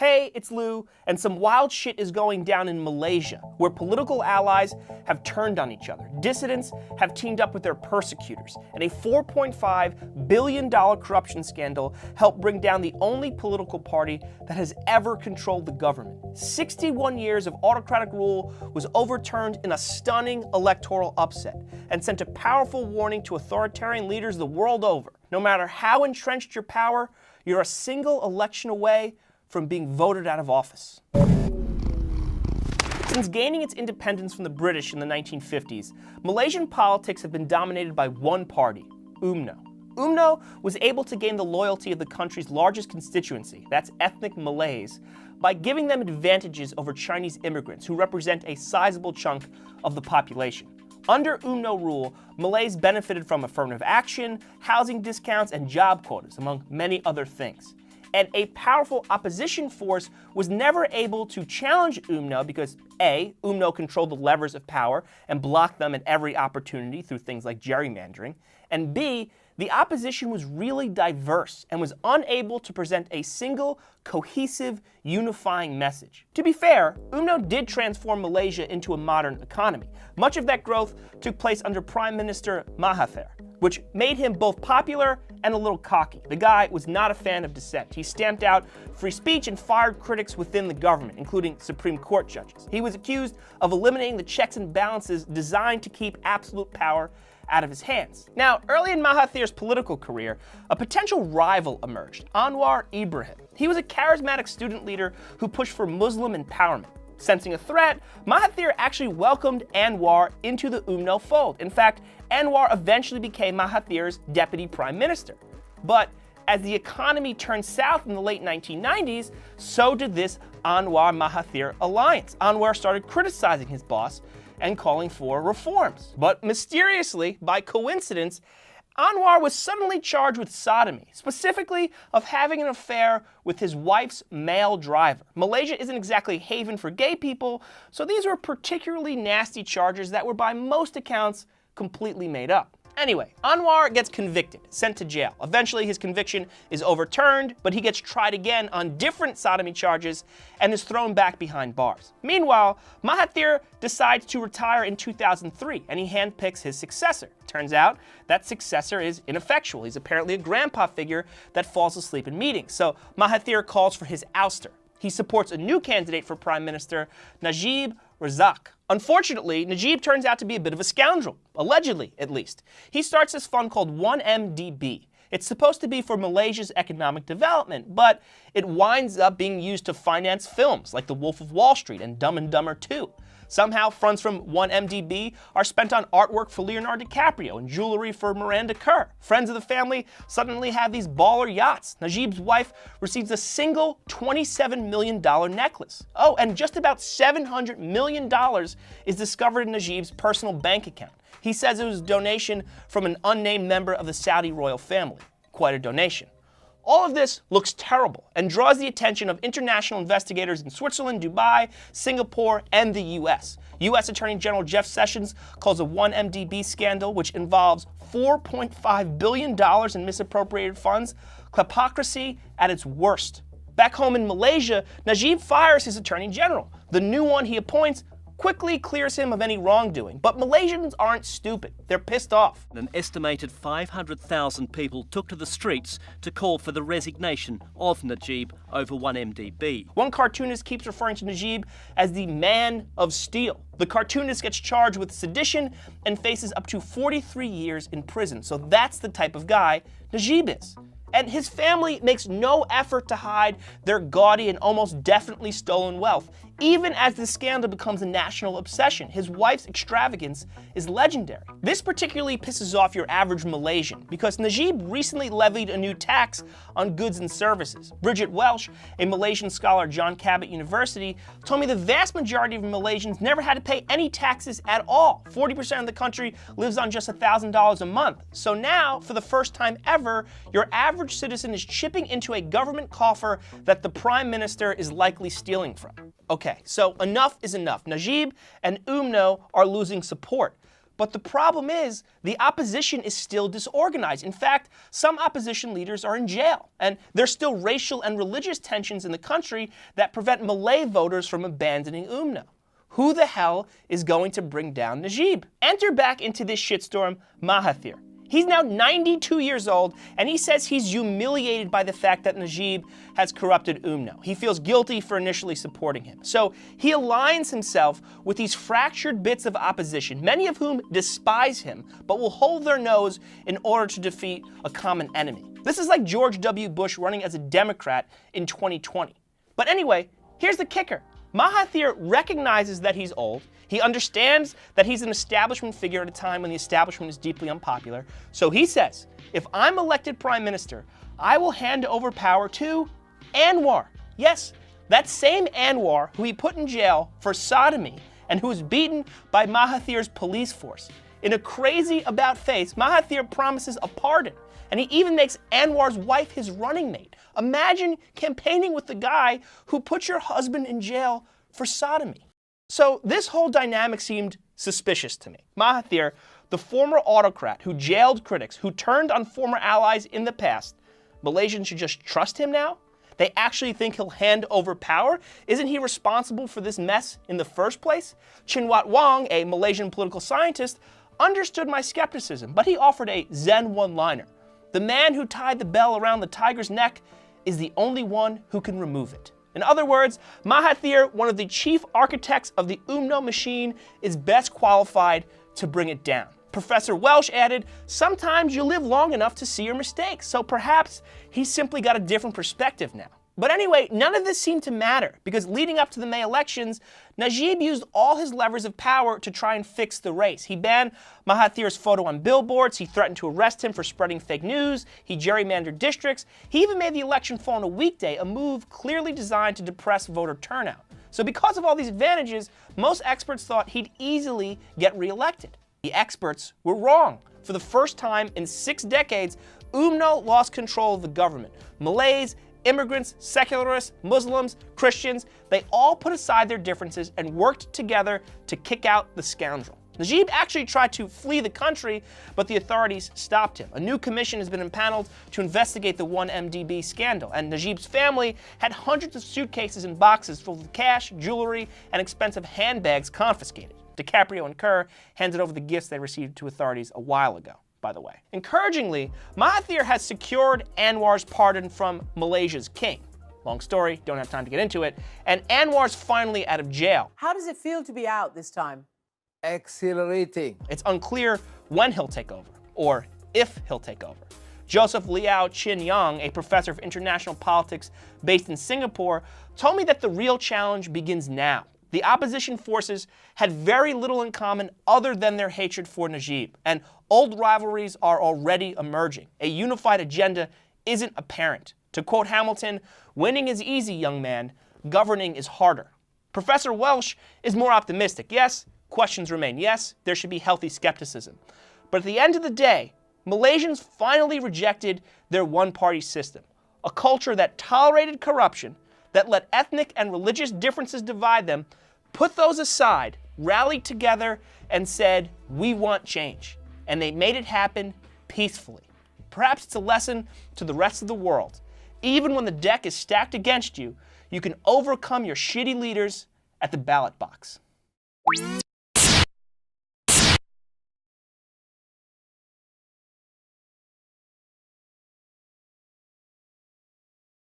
Hey, it's Lou, and some wild shit is going down in Malaysia, where political allies have turned on each other. Dissidents have teamed up with their persecutors, and a $4.5 billion corruption scandal helped bring down the only political party that has ever controlled the government. 61 years of autocratic rule was overturned in a stunning electoral upset, and sent a powerful warning to authoritarian leaders the world over. No matter how entrenched your power, you're a single election away from being voted out of office. Since gaining its independence from the British in the 1950s, Malaysian politics have been dominated by one party, UMNO. UMNO was able to gain the loyalty of the country's largest constituency, that's ethnic Malays, by giving them advantages over Chinese immigrants who represent a sizable chunk of the population. Under UMNO rule, Malays benefited from affirmative action, housing discounts, and job quotas, among many other things. And a powerful opposition force was never able to challenge UMNO because A, UMNO controlled the levers of power and blocked them at every opportunity through things like gerrymandering, and B, the opposition was really diverse and was unable to present a single, cohesive, unifying message. To be fair, UMNO did transform Malaysia into a modern economy. Much of that growth took place under Prime Minister Mahathir, which made him both popular and a little cocky. The guy was not a fan of dissent. He stamped out free speech and fired critics within the government, including Supreme Court judges. He was accused of eliminating the checks and balances designed to keep absolute power out of his hands. Now, early in Mahathir's political career, a potential rival emerged, Anwar Ibrahim. He was a charismatic student leader who pushed for Muslim empowerment. Sensing a threat, Mahathir actually welcomed Anwar into the UMNO fold. In fact, Anwar eventually became Mahathir's deputy prime minister. But as the economy turned south in the late 1990s, so did this Anwar-Mahathir alliance. Anwar started criticizing his boss and calling for reforms. But mysteriously, by coincidence, Anwar was suddenly charged with sodomy, specifically of having an affair with his wife's male driver. Malaysia isn't exactly a haven for gay people, so these were particularly nasty charges that were by most accounts completely made up. Anyway, Anwar gets convicted, sent to jail. Eventually his conviction is overturned, but he gets tried again on different sodomy charges and is thrown back behind bars. Meanwhile, Mahathir decides to retire in 2003, and he handpicks his successor. Turns out that successor is ineffectual. He's apparently a grandpa figure that falls asleep in meetings. So Mahathir calls for his ouster. He supports a new candidate for Prime Minister, Najib Razak. Unfortunately, Najib turns out to be a bit of a scoundrel, allegedly at least. He starts this fund called 1MDB. It's supposed to be for Malaysia's economic development, but it winds up being used to finance films like The Wolf of Wall Street and Dumb and Dumber 2. Somehow, funds from 1MDB are spent on artwork for Leonardo DiCaprio and jewelry for Miranda Kerr. Friends of the family suddenly have these baller yachts. Najib's wife receives a single $27 million necklace. Oh, and just about $700 million is discovered in Najib's personal bank account. He says it was a donation from an unnamed member of the Saudi royal family. Quite a donation. All of this looks terrible and draws the attention of international investigators in Switzerland, Dubai, Singapore, and the US. US Attorney General Jeff Sessions calls a 1MDB scandal, which involves $4.5 billion in misappropriated funds, kleptocracy at its worst. Back home in Malaysia, Najib fires his Attorney General. The new one he appoints quickly clears him of any wrongdoing. But Malaysians aren't stupid. They're pissed off. An estimated 500,000 people took to the streets to call for the resignation of Najib over 1MDB. One cartoonist keeps referring to Najib as the man of steel. The cartoonist gets charged with sedition and faces up to 43 years in prison. So that's the type of guy Najib is. And his family makes no effort to hide their gaudy and almost definitely stolen wealth, even as the scandal becomes a national obsession. His wife's extravagance is legendary. This particularly pisses off your average Malaysian, because Najib recently levied a new tax on goods and services. Bridget Welsh, a Malaysian scholar at John Cabot University, told me the vast majority of Malaysians never had to pay any taxes at all. 40% of the country lives on just $1,000 a month. So now, for the first time ever, your average citizen is chipping into a government coffer that the Prime Minister is likely stealing from. Okay, so enough is enough. Najib and UMNO are losing support. But the problem is, the opposition is still disorganized. In fact, some opposition leaders are in jail, and there's still racial and religious tensions in the country that prevent Malay voters from abandoning UMNO. Who the hell is going to bring down Najib? Enter back into this shitstorm Mahathir. He's now 92 years old, and he says he's humiliated by the fact that Najib has corrupted UMNO. He feels guilty for initially supporting him. So he aligns himself with these fractured bits of opposition, many of whom despise him, but will hold their nose in order to defeat a common enemy. This is like George W. Bush running as a Democrat in 2020. But anyway, here's the kicker. Mahathir recognizes that he's old. He understands that he's an establishment figure at a time when the establishment is deeply unpopular. So he says, if I'm elected prime minister, I will hand over power to Anwar. Yes, that same Anwar who he put in jail for sodomy and who was beaten by Mahathir's police force. In a crazy about-face, Mahathir promises a pardon, and he even makes Anwar's wife his running mate. Imagine campaigning with the guy who put your husband in jail for sodomy. So this whole dynamic seemed suspicious to me. Mahathir, the former autocrat who jailed critics, who turned on former allies in the past, Malaysians should just trust him now? They actually think he'll hand over power? Isn't he responsible for this mess in the first place? Chinwat Wong, a Malaysian political scientist, understood my skepticism, but he offered a Zen one-liner. The man who tied the bell around the tiger's neck is the only one who can remove it. In other words, Mahathir, one of the chief architects of the UMNO machine, is best qualified to bring it down. Professor Welsh added, sometimes you live long enough to see your mistakes, so perhaps he's simply got a different perspective now. But anyway, none of this seemed to matter, because leading up to the May elections, Najib used all his levers of power to try and fix the race. He banned Mahathir's photo on billboards, he threatened to arrest him for spreading fake news, he gerrymandered districts, he even made the election fall on a weekday, a move clearly designed to depress voter turnout. So because of all these advantages, most experts thought he'd easily get reelected. The experts were wrong. For the first time in 6 decades, UMNO lost control of the government. Malays, immigrants, secularists, Muslims, Christians, they all put aside their differences and worked together to kick out the scoundrel. Najib actually tried to flee the country, but the authorities stopped him. A new commission has been impaneled to investigate the 1MDB scandal, and Najib's family had hundreds of suitcases and boxes full of cash, jewelry, and expensive handbags confiscated. DiCaprio and Kerr handed over the gifts they received to authorities a while ago, by the way. Encouragingly, Mahathir has secured Anwar's pardon from Malaysia's king. Long story, don't have time to get into it. And Anwar's finally out of jail. How does it feel to be out this time? Exhilarating. It's unclear when he'll take over, or if he'll take over. Joseph Liao Chin Yang, a professor of international politics based in Singapore, told me that the real challenge begins now. The opposition forces had very little in common other than their hatred for Najib, and old rivalries are already emerging. A unified agenda isn't apparent. To quote Hamilton, winning is easy, young man. Governing is harder. Professor Welsh is more optimistic. Yes, questions remain. Yes, there should be healthy skepticism. But at the end of the day, Malaysians finally rejected their one-party system, a culture that tolerated corruption, that let ethnic and religious differences divide them, put those aside, rallied together, and said, we want change. And they made it happen peacefully. Perhaps it's a lesson to the rest of the world. Even when the deck is stacked against you, you can overcome your shitty leaders at the ballot box.